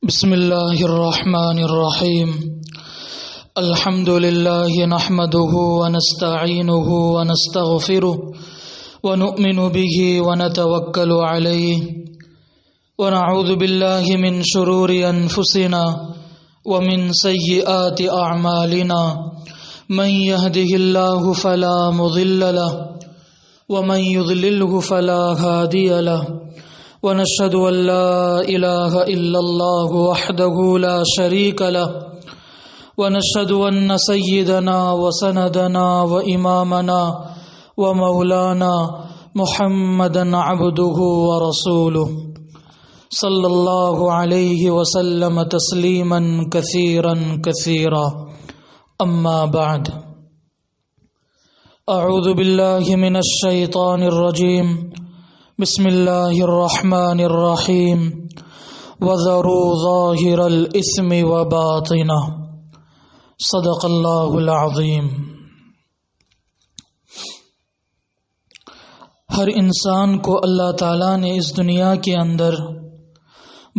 بسم اللہ الرحمن الرحیم الحمد للہ نحمده ونستعینه ونستغفره ونؤمن به ونتوکل علیہ ونعوذ باللہ من شرور انفسنا ومن سیئات اعمالنا من يهده الله فلا مضل له ومن يضلله فلا هادي له ونشهد أن لا إله إلا الله وحده لا شريك له ونشهد أن سيدنا وسندنا وإمامنا ومولانا محمدا عبده ورسوله صلى الله عليه وسلم تسليما كثيرا كثيرا أما بعد أعوذ بالله من الشيطان الرجيم بسم اللہ الرحمن الرحیم وذروا ظاہر الاسم وباطنہ صدق اللہ العظیم۔ ہر انسان کو اللہ تعالیٰ نے اس دنیا کے اندر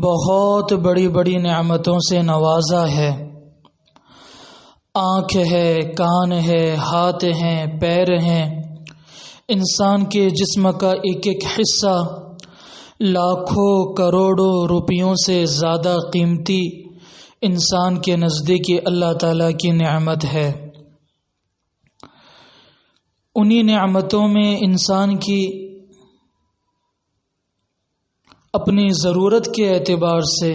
بہت بڑی بڑی نعمتوں سے نوازا ہے۔ آنکھ ہے، کان ہے، ہاتھ ہیں، پیر ہیں۔ انسان کے جسم کا ایک ایک حصہ لاکھوں کروڑوں روپیوں سے زیادہ قیمتی انسان کے نزدیک اللہ تعالیٰ کی نعمت ہے۔ انہی نعمتوں میں انسان کی اپنی ضرورت کے اعتبار سے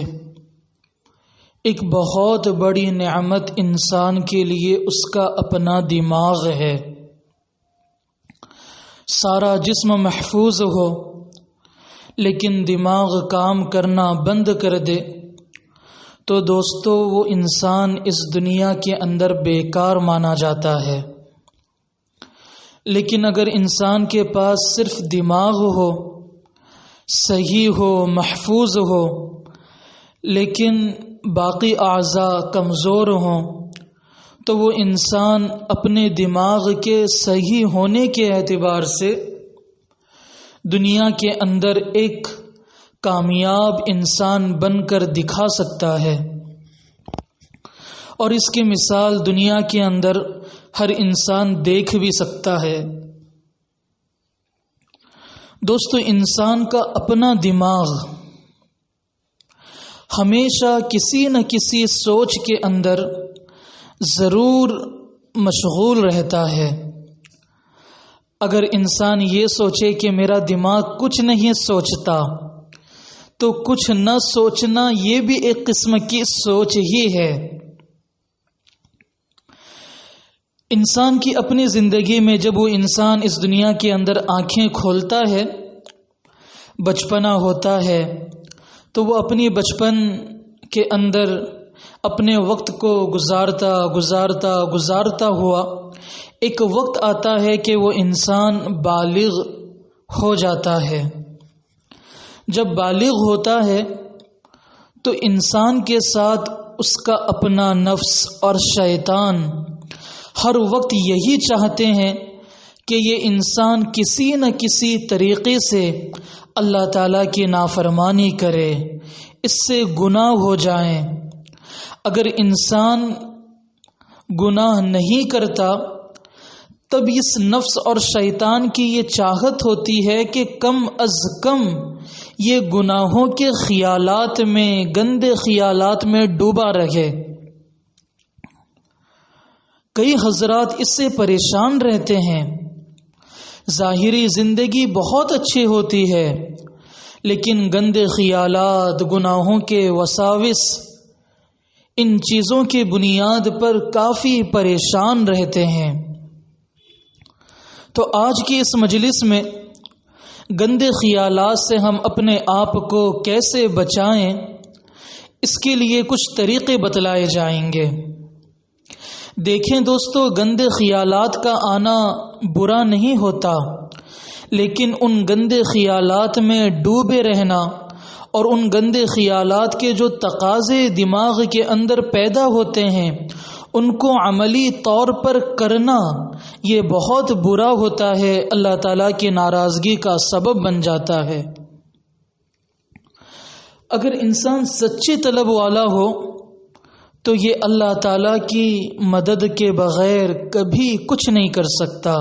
ایک بہت بڑی نعمت انسان کے لیے اس کا اپنا دماغ ہے۔ سارا جسم محفوظ ہو لیکن دماغ کام کرنا بند کر دے تو دوستو وہ انسان اس دنیا کے اندر بیکار مانا جاتا ہے۔ لیکن اگر انسان کے پاس صرف دماغ ہو، صحیح ہو، محفوظ ہو، لیکن باقی اعضاء کمزور ہوں تو وہ انسان اپنے دماغ کے صحیح ہونے کے اعتبار سے دنیا کے اندر ایک کامیاب انسان بن کر دکھا سکتا ہے، اور اس کی مثال دنیا کے اندر ہر انسان دیکھ بھی سکتا ہے۔ دوستو، انسان کا اپنا دماغ ہمیشہ کسی نہ کسی سوچ کے اندر ضرور مشغول رہتا ہے۔ اگر انسان یہ سوچے کہ میرا دماغ کچھ نہیں سوچتا تو کچھ نہ سوچنا یہ بھی ایک قسم کی سوچ ہی ہے۔ انسان کی اپنی زندگی میں جب وہ انسان اس دنیا کے اندر آنکھیں کھولتا ہے، بچپنا ہوتا ہے، تو وہ اپنی بچپن کے اندر اپنے وقت کو گزارتا ہوا ایک وقت آتا ہے کہ وہ انسان بالغ ہو جاتا ہے۔ جب بالغ ہوتا ہے تو انسان کے ساتھ اس کا اپنا نفس اور شیطان ہر وقت یہی چاہتے ہیں کہ یہ انسان کسی نہ کسی طریقے سے اللہ تعالیٰ کی نافرمانی کرے، اس سے گناہ ہو جائیں۔ اگر انسان گناہ نہیں کرتا تب اس نفس اور شیطان کی یہ چاہت ہوتی ہے کہ کم از کم یہ گناہوں کے خیالات میں، گندے خیالات میں ڈوبا رہے۔ کئی حضرات اس سے پریشان رہتے ہیں۔ ظاہری زندگی بہت اچھی ہوتی ہے لیکن گندے خیالات، گناہوں کے وساوس، ان چیزوں کی بنیاد پر کافی پریشان رہتے ہیں۔ تو آج کی اس مجلس میں گندے خیالات سے ہم اپنے آپ کو کیسے بچائیں، اس کے لیے کچھ طریقے بتلائے جائیں گے۔ دیکھیں دوستو، گندے خیالات کا آنا برا نہیں ہوتا، لیکن ان گندے خیالات میں ڈوبے رہنا اور ان گندے خیالات کے جو تقاضے دماغ کے اندر پیدا ہوتے ہیں ان کو عملی طور پر کرنا، یہ بہت برا ہوتا ہے، اللہ تعالیٰ کی ناراضگی کا سبب بن جاتا ہے۔ اگر انسان سچی طلب والا ہو تو یہ اللہ تعالیٰ کی مدد کے بغیر کبھی کچھ نہیں کر سکتا،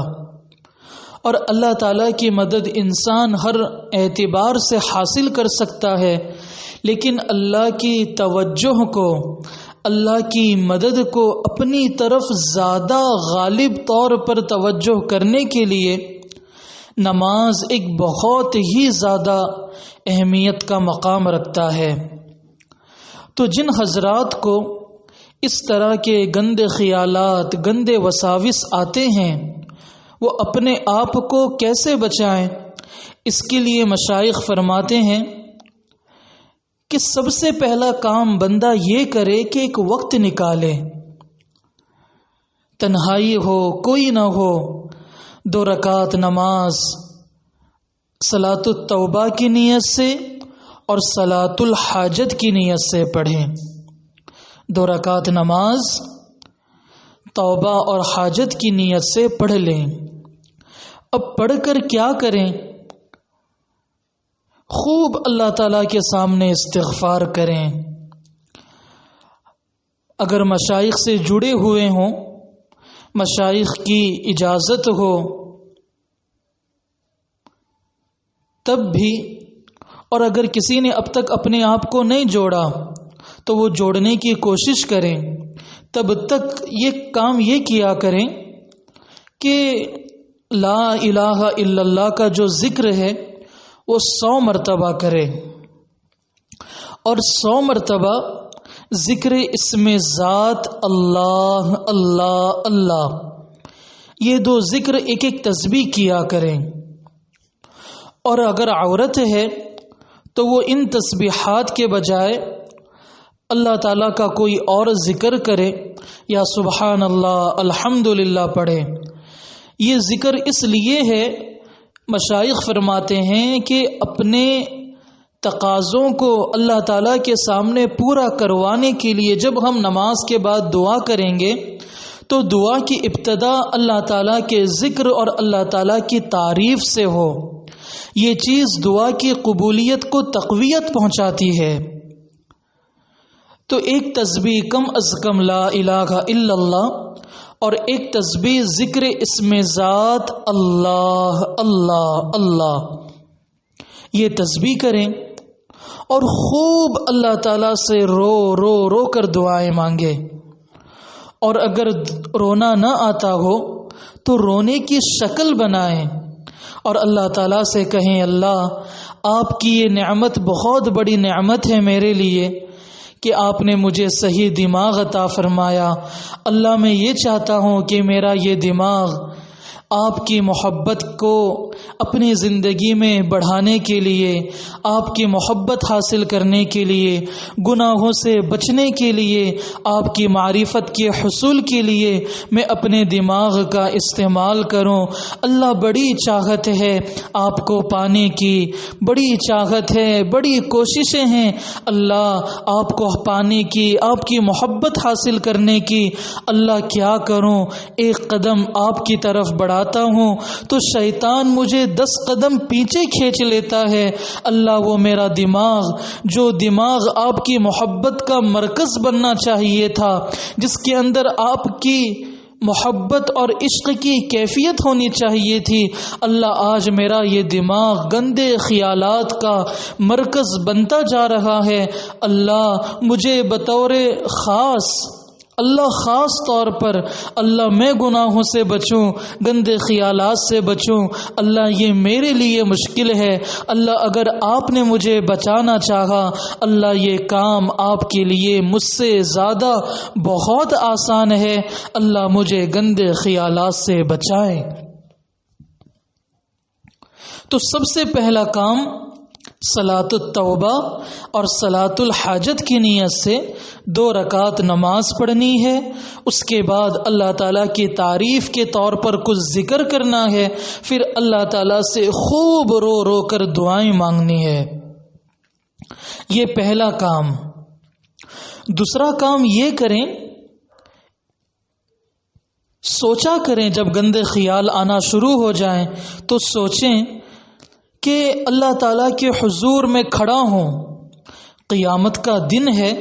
اور اللہ تعالیٰ کی مدد انسان ہر اعتبار سے حاصل کر سکتا ہے، لیکن اللہ کی توجہ کو، اللہ کی مدد کو اپنی طرف زیادہ غالب طور پر توجہ کرنے کے لیے نماز ایک بہت ہی زیادہ اہمیت کا مقام رکھتا ہے۔ تو جن حضرات کو اس طرح کے گندے خیالات، گندے وساوس آتے ہیں، وہ اپنے آپ کو کیسے بچائیں؟ اس کے لیے مشائخ فرماتے ہیں کہ سب سے پہلا کام بندہ یہ کرے کہ ایک وقت نکالے، تنہائی ہو، کوئی نہ ہو، 2 رکعت نماز صلاۃ التوبہ کی نیت سے اور صلاۃ الحاجت کی نیت سے پڑھیں۔ 2 رکعت نماز توبہ اور حاجت کی نیت سے پڑھ لیں۔ اب پڑھ کر کیا کریں؟ خوب اللہ تعالیٰ کے سامنے استغفار کریں۔ اگر مشائخ سے جڑے ہوئے ہوں، مشائخ کی اجازت ہو تب بھی، اور اگر کسی نے اب تک اپنے آپ کو نہیں جوڑا تو وہ جوڑنے کی کوشش کریں۔ تب تک یہ کام یہ کیا کریں کہ لا الہ الا اللہ کا جو ذکر ہے وہ 100 مرتبہ کرے، اور 100 مرتبہ ذکر اسم ذات اللہ اللہ اللہ، یہ 2 ذکر ایک ایک تسبیح کیا کریں۔ اور اگر عورت ہے تو وہ ان تسبیحات کے بجائے اللہ تعالیٰ کا کوئی اور ذکر کرے، یا سبحان اللہ، الحمدللہ پڑھے۔ یہ ذکر اس لیے ہے، مشائخ فرماتے ہیں کہ اپنے تقاضوں کو اللہ تعالیٰ کے سامنے پورا کروانے کے لیے جب ہم نماز کے بعد دعا کریں گے تو دعا کی ابتدا اللہ تعالیٰ کے ذکر اور اللہ تعالیٰ کی تعریف سے ہو۔ یہ چیز دعا کی قبولیت کو تقویت پہنچاتی ہے۔ تو ایک تسبیح کم از کم لا الہ الا اللہ، اور ایک تسبیح ذکر اسم ذات اللہ اللہ اللہ، یہ تسبیح کریں، اور خوب اللہ تعالیٰ سے رو رو رو کر دعائیں مانگے۔ اور اگر رونا نہ آتا ہو تو رونے کی شکل بنائیں اور اللہ تعالیٰ سے کہیں، اللہ آپ کی یہ نعمت بہت بڑی نعمت ہے میرے لیے کہ آپ نے مجھے صحیح دماغ عطا فرمایا۔ اللہ میں یہ چاہتا ہوں کہ میرا یہ دماغ آپ کی محبت کو اپنی زندگی میں بڑھانے کے لیے، آپ کی محبت حاصل کرنے کے لیے، گناہوں سے بچنے کے لیے، آپ کی معرفت کے حصول کے لیے میں اپنے دماغ کا استعمال کروں۔ اللہ بڑی چاہت ہے آپ کو پانے کی، بڑی چاہت ہے، بڑی کوششیں ہیں اللہ آپ کو پانے کی، آپ کی محبت حاصل کرنے کی۔ اللہ کیا کروں؟ ایک قدم آپ کی طرف بڑھاتا ہوں تو شیطان مجھے 10 قدم پیچھے کھینچ لیتا ہے۔ اللہ وہ میرا دماغ، جو دماغ آپ کی محبت کا مرکز بننا چاہیے تھا، جس کے اندر آپ کی محبت اور عشق کی کیفیت ہونی چاہیے تھی، اللہ آج میرا یہ دماغ گندے خیالات کا مرکز بنتا جا رہا ہے۔ اللہ مجھے بطور خاص، اللہ خاص طور پر، اللہ میں گناہوں سے بچوں، گندے خیالات سے بچوں۔ اللہ یہ میرے لیے مشکل ہے، اللہ اگر آپ نے مجھے بچانا چاہا، اللہ یہ کام آپ کے لیے مجھ سے زیادہ بہت آسان ہے، اللہ مجھے گندے خیالات سے بچائے۔ تو سب سے پہلا کام صلاۃ التوبہ اور صلاۃ الحاجت کی نیت سے 2 رکعت نماز پڑھنی ہے۔ اس کے بعد اللہ تعالیٰ کی تعریف کے طور پر کچھ ذکر کرنا ہے، پھر اللہ تعالیٰ سے خوب رو رو کر دعائیں مانگنی ہے۔ یہ پہلا کام۔ دوسرا کام یہ کریں، سوچا کریں جب گندے خیال آنا شروع ہو جائیں تو سوچیں کہ اللہ تعالیٰ کے حضور میں کھڑا ہوں، قیامت کا دن ہے،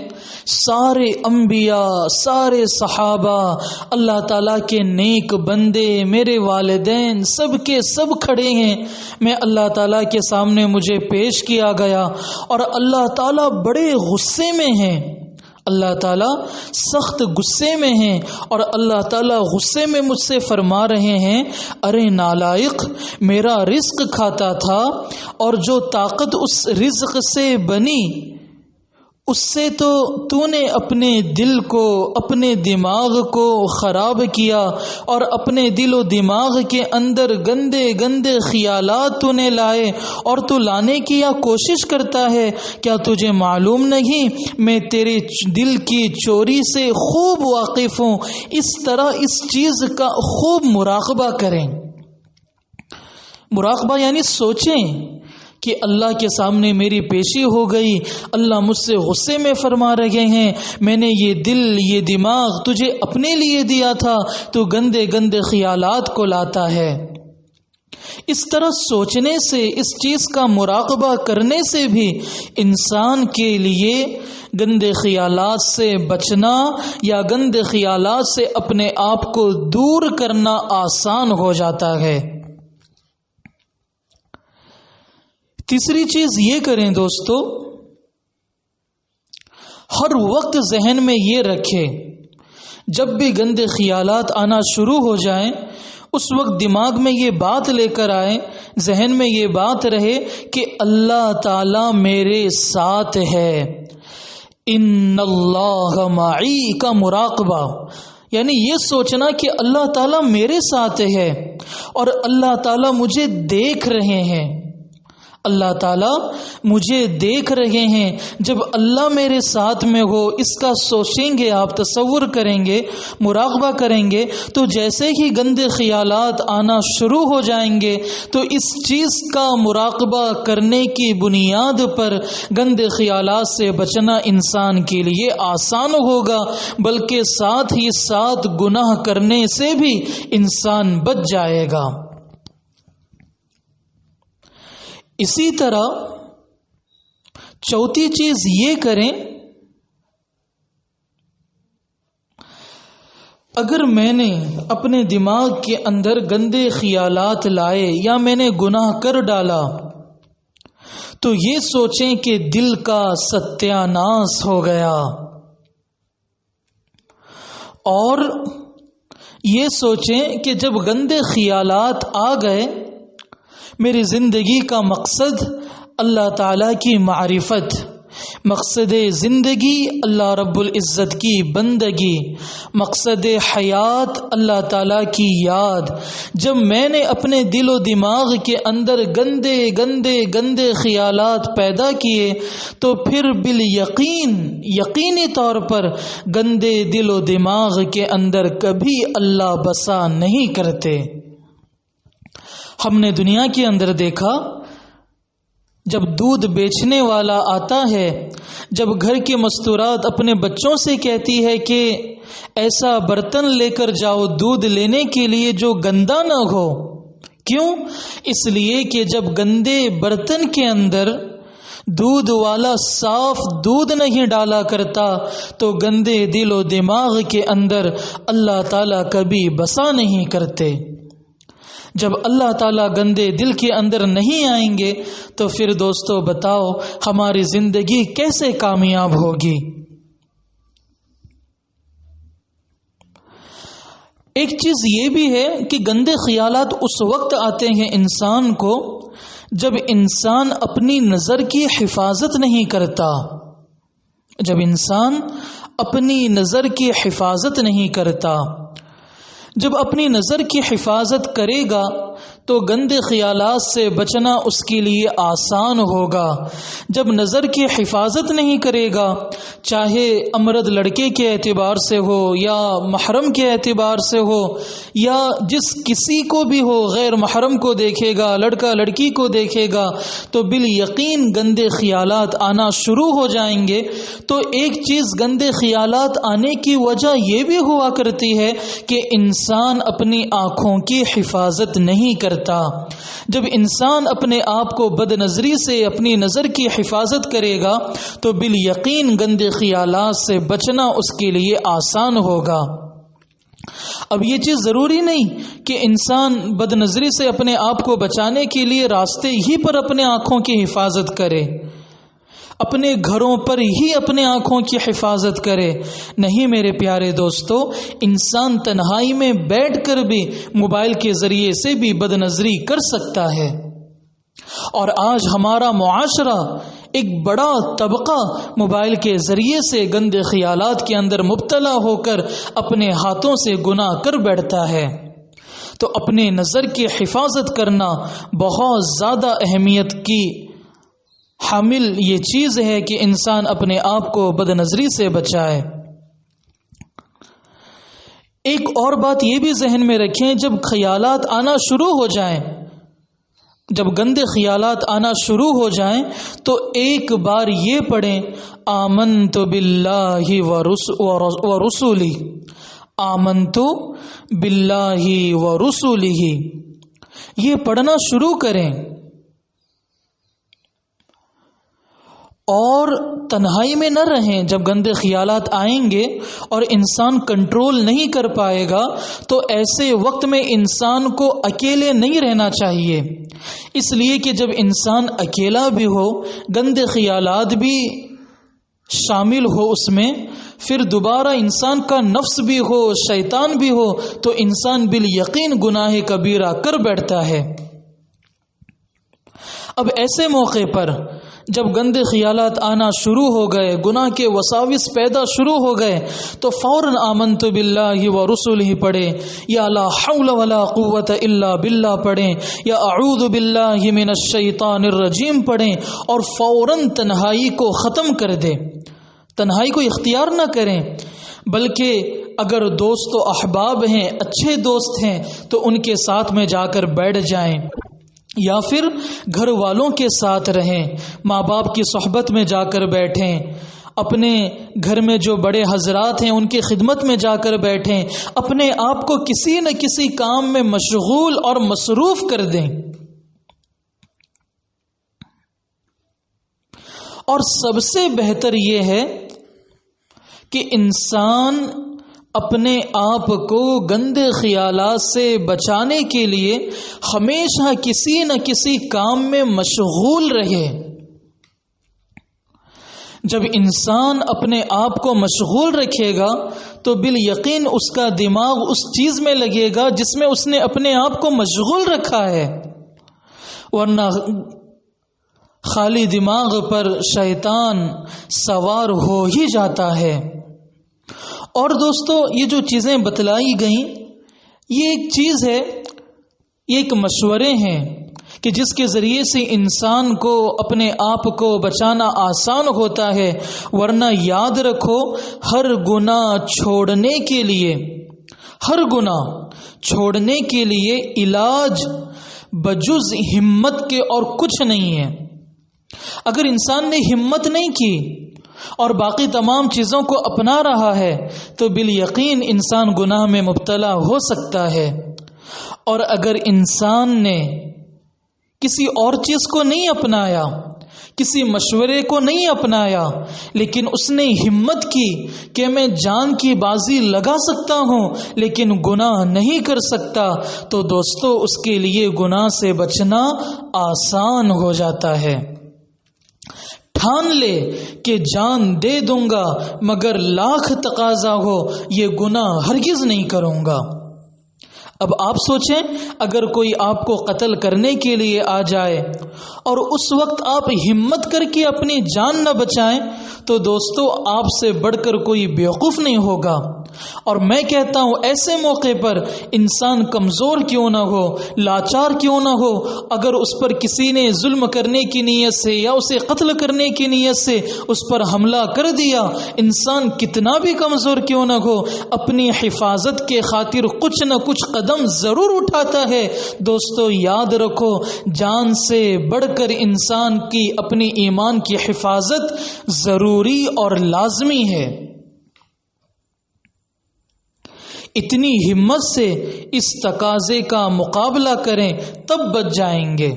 سارے انبیاء، سارے صحابہ، اللہ تعالیٰ کے نیک بندے، میرے والدین، سب کے سب کھڑے ہیں، میں اللہ تعالیٰ کے سامنے مجھے پیش کیا گیا، اور اللہ تعالیٰ بڑے غصے میں ہیں، اللہ تعالیٰ سخت غصے میں ہیں، اور اللہ تعالیٰ غصے میں مجھ سے فرما رہے ہیں، ارے نالائق، میرا رزق کھاتا تھا، اور جو طاقت اس رزق سے بنی اس سے تو نے اپنے دل کو، اپنے دماغ کو خراب کیا، اور اپنے دل و دماغ کے اندر گندے گندے خیالات تو نے لائے، اور تو لانے کی یا کوشش کرتا ہے، کیا تجھے معلوم نہیں میں تیرے دل کی چوری سے خوب واقف ہوں؟ اس طرح اس چیز کا خوب مراقبہ کریں۔ مراقبہ یعنی سوچیں کہ اللہ کے سامنے میری پیشی ہو گئی، اللہ مجھ سے غصے میں فرما رہے ہیں، میں نے یہ دل، یہ دماغ تجھے اپنے لیے دیا تھا، تو گندے گندے خیالات کو لاتا ہے۔ اس طرح سوچنے سے، اس چیز کا مراقبہ کرنے سے بھی انسان کے لیے گندے خیالات سے بچنا یا گندے خیالات سے اپنے آپ کو دور کرنا آسان ہو جاتا ہے۔ تیسری چیز یہ کریں دوستو، ہر وقت ذہن میں یہ رکھیں، جب بھی گندے خیالات آنا شروع ہو جائیں اس وقت دماغ میں یہ بات لے کر آئیں، ذہن میں یہ بات رہے کہ اللہ تعالی میرے ساتھ ہے، ان اللہ معی کا مراقبہ، یعنی یہ سوچنا کہ اللہ تعالیٰ میرے ساتھ ہے اور اللہ تعالیٰ مجھے دیکھ رہے ہیں، اللہ تعالیٰ مجھے دیکھ رہے ہیں۔ جب اللہ میرے ساتھ میں ہو، اس کا سوچیں گے، آپ تصور کریں گے، مراقبہ کریں گے، تو جیسے ہی گندے خیالات آنا شروع ہو جائیں گے تو اس چیز کا مراقبہ کرنے کی بنیاد پر گندے خیالات سے بچنا انسان کے لیے آسان ہوگا، بلکہ ساتھ ہی ساتھ گناہ کرنے سے بھی انسان بچ جائے گا۔ اسی طرح چوتھی چیز یہ کریں، اگر میں نے اپنے دماغ کے اندر گندے خیالات لائے یا میں نے گناہ کر ڈالا تو یہ سوچیں کہ دل کا ستیاناس ہو گیا، اور یہ سوچیں کہ جب گندے خیالات آ گئے، میری زندگی کا مقصد اللہ تعالیٰ کی معرفت، مقصد زندگی اللہ رب العزت کی بندگی، مقصد حیات اللہ تعالیٰ کی یاد، جب میں نے اپنے دل و دماغ کے اندر گندے گندے گندے خیالات پیدا کیے تو پھر بالیقین، یقینی طور پر گندے دل و دماغ کے اندر کبھی اللہ بسا نہیں کرتے۔ ہم نے دنیا کے اندر دیکھا، جب دودھ بیچنے والا آتا ہے، جب گھر کے مستورات اپنے بچوں سے کہتی ہے کہ ایسا برتن لے کر جاؤ دودھ لینے کے لیے جو گندا نہ ہو، کیوں؟ اس لیے کہ جب گندے برتن کے اندر دودھ والا صاف دودھ نہیں ڈالا کرتا تو گندے دل و دماغ کے اندر اللہ تعالیٰ کبھی بسا نہیں کرتے۔ جب اللہ تعالیٰ گندے دل کے اندر نہیں آئیں گے تو پھر دوستو بتاؤ ہماری زندگی کیسے کامیاب ہوگی؟ ایک چیز یہ بھی ہے کہ گندے خیالات اس وقت آتے ہیں انسان کو جب انسان اپنی نظر کی حفاظت نہیں کرتا، جب انسان اپنی نظر کی حفاظت نہیں کرتا۔ جب اپنی نظر کی حفاظت کرے گا تو گندے خیالات سے بچنا اس کے لیے آسان ہوگا۔ جب نظر کی حفاظت نہیں کرے گا، چاہے امرد لڑکے کے اعتبار سے ہو یا محرم کے اعتبار سے ہو یا جس کسی کو بھی ہو، غیر محرم کو دیکھے گا، لڑکا لڑکی کو دیکھے گا تو بالیقین گندے خیالات آنا شروع ہو جائیں گے۔ تو ایک چیز گندے خیالات آنے کی وجہ یہ بھی ہوا کرتی ہے کہ انسان اپنی آنکھوں کی حفاظت نہیں کرتا۔ کرتا۔ جب انسان اپنے آپ کو بد نظری سے اپنی نظر کی حفاظت کرے گا تو بالیقین گندے خیالات سے بچنا اس کے لیے آسان ہوگا۔ اب یہ چیز ضروری نہیں کہ انسان بد نظری سے اپنے آپ کو بچانے کے لیے راستے ہی پر اپنے آنکھوں کی حفاظت کرے، اپنے گھروں پر ہی اپنے آنکھوں کی حفاظت کرے۔ نہیں میرے پیارے دوستو، انسان تنہائی میں بیٹھ کر بھی موبائل کے ذریعے سے بھی بد نظری کر سکتا ہے۔ اور آج ہمارا معاشرہ ایک بڑا طبقہ موبائل کے ذریعے سے گندے خیالات کے اندر مبتلا ہو کر اپنے ہاتھوں سے گناہ کر بیٹھتا ہے۔ تو اپنے نظر کی حفاظت کرنا بہت زیادہ اہمیت کی حامل یہ چیز ہے کہ انسان اپنے آپ کو بد نظری سے بچائے۔ ایک اور بات یہ بھی ذہن میں رکھیں، جب خیالات آنا شروع ہو جائیں، جب گندے خیالات آنا شروع ہو جائیں تو ایک بار یہ پڑھیں آمنت باللہ ورسولہ، آمنت باللہ ورسولہ، یہ پڑھنا شروع کریں۔ اور تنہائی میں نہ رہیں۔ جب گندے خیالات آئیں گے اور انسان کنٹرول نہیں کر پائے گا تو ایسے وقت میں انسان کو اکیلے نہیں رہنا چاہیے، اس لیے کہ جب انسان اکیلا بھی ہو، گندے خیالات بھی شامل ہو اس میں، پھر دوبارہ انسان کا نفس بھی ہو، شیطان بھی ہو، تو انسان بالیقین گناہ کبیرہ کر بیٹھتا ہے۔ اب ایسے موقع پر جب گندے خیالات آنا شروع ہو گئے، گناہ کے وساوس پیدا شروع ہو گئے، تو فوراً آمنت باللہ ورسولہ پڑھیں، یا لا حول ولا قوت الا باللہ پڑھیں، یا اعوذ باللہ من الشیطان الرجیم پڑھیں، اور فوراً تنہائی کو ختم کر دیں، تنہائی کو اختیار نہ کریں، بلکہ اگر دوست و احباب ہیں، اچھے دوست ہیں، تو ان کے ساتھ میں جا کر بیٹھ جائیں، یا پھر گھر والوں کے ساتھ رہیں، ماں باپ کی صحبت میں جا کر بیٹھیں، اپنے گھر میں جو بڑے حضرات ہیں ان کی خدمت میں جا کر بیٹھیں، اپنے آپ کو کسی نہ کسی کام میں مشغول اور مصروف کر دیں۔ اور سب سے بہتر یہ ہے کہ انسان اپنے آپ کو گندے خیالات سے بچانے کے لیے ہمیشہ کسی نہ کسی کام میں مشغول رہے۔ جب انسان اپنے آپ کو مشغول رکھے گا تو بالیقین اس کا دماغ اس چیز میں لگے گا جس میں اس نے اپنے آپ کو مشغول رکھا ہے، ورنہ خالی دماغ پر شیطان سوار ہو ہی جاتا ہے۔ اور دوستو، یہ جو چیزیں بتلائی گئیں یہ ایک چیز ہے، یہ ایک مشورے ہیں کہ جس کے ذریعے سے انسان کو اپنے آپ کو بچانا آسان ہوتا ہے، ورنہ یاد رکھو ہر گناہ چھوڑنے کے لیے، ہر گناہ چھوڑنے کے لیے علاج بجز ہمت کے اور کچھ نہیں ہے۔ اگر انسان نے ہمت نہیں کی اور باقی تمام چیزوں کو اپنا رہا ہے تو بالیقین انسان گناہ میں مبتلا ہو سکتا ہے۔ اور اگر انسان نے کسی اور چیز کو نہیں اپنایا، کسی مشورے کو نہیں اپنایا، لیکن اس نے ہمت کی کہ میں جان کی بازی لگا سکتا ہوں لیکن گناہ نہیں کر سکتا، تو دوستو اس کے لیے گناہ سے بچنا آسان ہو جاتا ہے۔ ٹھان لے کہ جان دے دوں گا مگر لاکھ تقاضا ہو یہ گناہ ہرگز نہیں کروں گا۔ اب آپ سوچیں، اگر کوئی آپ کو قتل کرنے کے لیے آ جائے اور اس وقت آپ ہمت کر کے اپنی جان نہ بچائیں تو دوستو آپ سے بڑھ کر کوئی بیوقوف نہیں ہوگا۔ اور میں کہتا ہوں ایسے موقع پر انسان کمزور کیوں نہ ہو، لاچار کیوں نہ ہو، اگر اس پر کسی نے ظلم کرنے کی نیت سے یا اسے قتل کرنے کی نیت سے اس پر حملہ کر دیا، انسان کتنا بھی کمزور کیوں نہ ہو، اپنی حفاظت کے خاطر کچھ نہ کچھ قدم ضرور اٹھاتا ہے۔ دوستو یاد رکھو، جان سے بڑھ کر انسان کی اپنی ایمان کی حفاظت ضروری اور لازمی ہے۔ اتنی ہمت سے اس تقاضے کا مقابلہ کریں تب بچ جائیں گے۔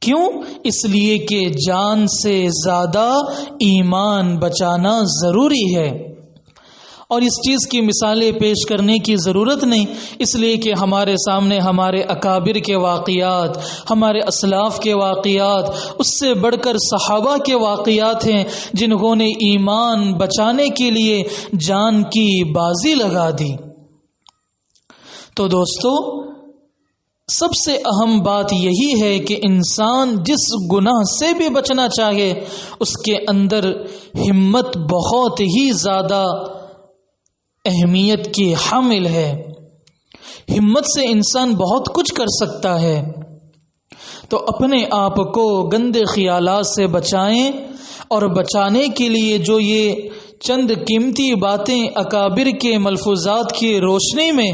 کیوں؟ اس لیے کہ جان سے زیادہ ایمان بچانا ضروری ہے، اور اس چیز کی مثالیں پیش کرنے کی ضرورت نہیں، اس لیے کہ ہمارے سامنے ہمارے اکابر کے واقعات، ہمارے اسلاف کے واقعات، اس سے بڑھ کر صحابہ کے واقعات ہیں جنہوں نے ایمان بچانے کے لیے جان کی بازی لگا دی۔ تو دوستو، سب سے اہم بات یہی ہے کہ انسان جس گناہ سے بھی بچنا چاہے اس کے اندر ہمت بہت ہی زیادہ اہمیت کی حامل ہے۔ ہمت سے انسان بہت کچھ کر سکتا ہے۔ تو اپنے آپ کو گندے خیالات سے بچائیں، اور بچانے کے لیے جو یہ چند قیمتی باتیں اکابر کے ملفوظات کی روشنی میں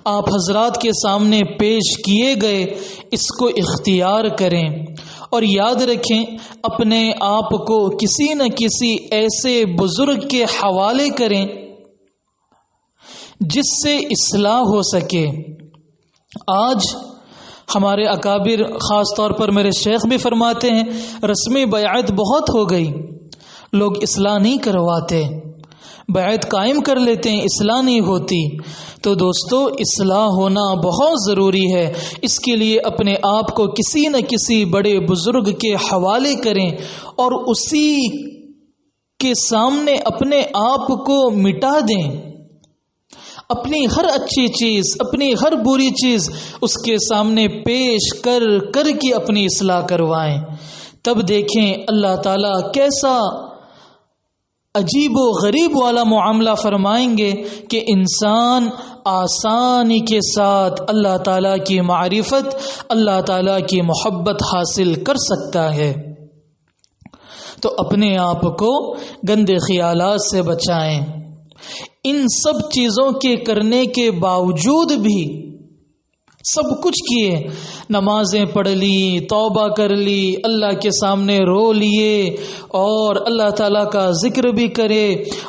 آپ حضرات کے سامنے پیش کیے گئے، اس کو اختیار کریں، اور یاد رکھیں اپنے آپ کو کسی نہ کسی ایسے بزرگ کے حوالے کریں جس سے اصلاح ہو سکے۔ آج ہمارے اکابر، خاص طور پر میرے شیخ بھی فرماتے ہیں، رسمی بیعت بہت ہو گئی، لوگ اصلاح نہیں کرواتے، بیعت قائم کر لیتے ہیں، اصلاح نہیں ہوتی۔ تو دوستو، اصلاح ہونا بہت ضروری ہے، اس کے لیے اپنے آپ کو کسی نہ کسی بڑے بزرگ کے حوالے کریں، اور اسی کے سامنے اپنے آپ کو مٹا دیں، اپنی ہر اچھی چیز، اپنی ہر بری چیز اس کے سامنے پیش کر کر کے اپنی اصلاح کروائیں۔ تب دیکھیں اللہ تعالیٰ کیسا عجیب و غریب والا معاملہ فرمائیں گے کہ انسان آسانی کے ساتھ اللہ تعالیٰ کی معرفت، اللہ تعالیٰ کی محبت حاصل کر سکتا ہے۔ تو اپنے آپ کو گندے خیالات سے بچائیں۔ ان سب چیزوں کے کرنے کے باوجود بھی، سب کچھ کیے، نمازیں پڑھ لی، توبہ کر لی، اللہ کے سامنے رو لیے، اور اللہ تعالیٰ کا ذکر بھی کرے،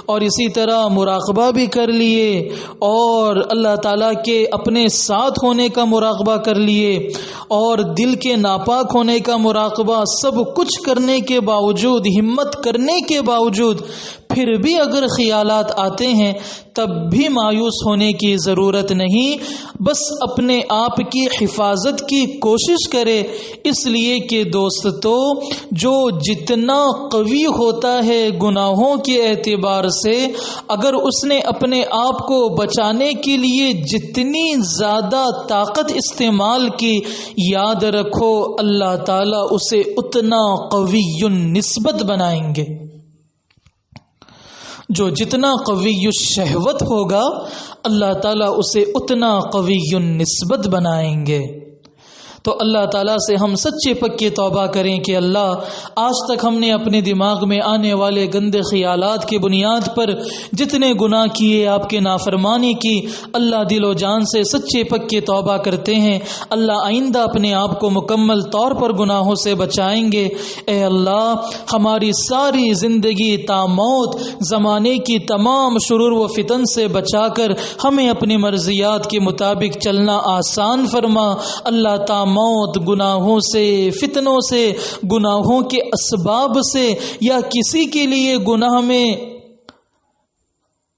اور اسی طرح مراقبہ بھی کر لیے، اور اللہ تعالیٰ کے اپنے ساتھ ہونے کا مراقبہ کر لیے، اور دل کے ناپاک ہونے کا مراقبہ، سب کچھ کرنے کے باوجود، ہمت کرنے کے باوجود پھر بھی اگر خیالات آتے ہیں تب بھی مایوس ہونے کی ضرورت نہیں، بس اپنے آپ کی حفاظت کی کوشش کرے، اس لیے کہ دوستو، جو جتنا قوی ہوتا ہے گناہوں کے اعتبار سے، اگر اس نے اپنے آپ کو بچانے کے لیے جتنی زیادہ طاقت استعمال کی، یاد رکھو اللہ تعالیٰ اسے اتنا قوی نسبت بنائیں گے۔ جو جتنا قوی الشہوت ہوگا اللہ تعالیٰ اسے اتنا قوی النسبت بنائیں گے۔ تو اللہ تعالیٰ سے ہم سچے پکے توبہ کریں کہ اللہ، آج تک ہم نے اپنے دماغ میں آنے والے گندے خیالات کی بنیاد پر جتنے گناہ کیے، آپ کے نافرمانی کی، اللہ دل و جان سے سچے پکے توبہ کرتے ہیں۔ اللہ آئندہ اپنے آپ کو مکمل طور پر گناہوں سے بچائیں گے۔ اے اللہ، ہماری ساری زندگی تا موت زمانے کی تمام شرور و فتن سے بچا کر ہمیں اپنی مرضیات کے مطابق چلنا آسان فرما۔ اللہ تا موت گناہوں سے، فتنوں سے، گناہوں کے اسباب سے، یا کسی کے لیے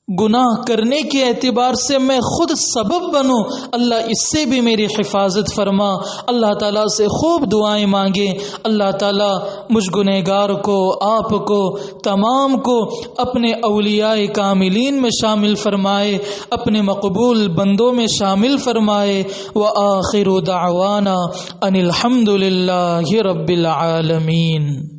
گناہ کرنے کے اعتبار سے میں خود سبب بنوں، اللہ اس سے بھی میری حفاظت فرما۔ اللہ تعالیٰ سے خوب دعائیں مانگیں۔ اللہ تعالیٰ مجھ گنہگار کو، آپ کو، تمام کو اپنے اولیاء کاملین میں شامل فرمائے، اپنے مقبول بندوں میں شامل فرمائے۔ وآخر دعوانا ان الحمد للہ رب العالمین۔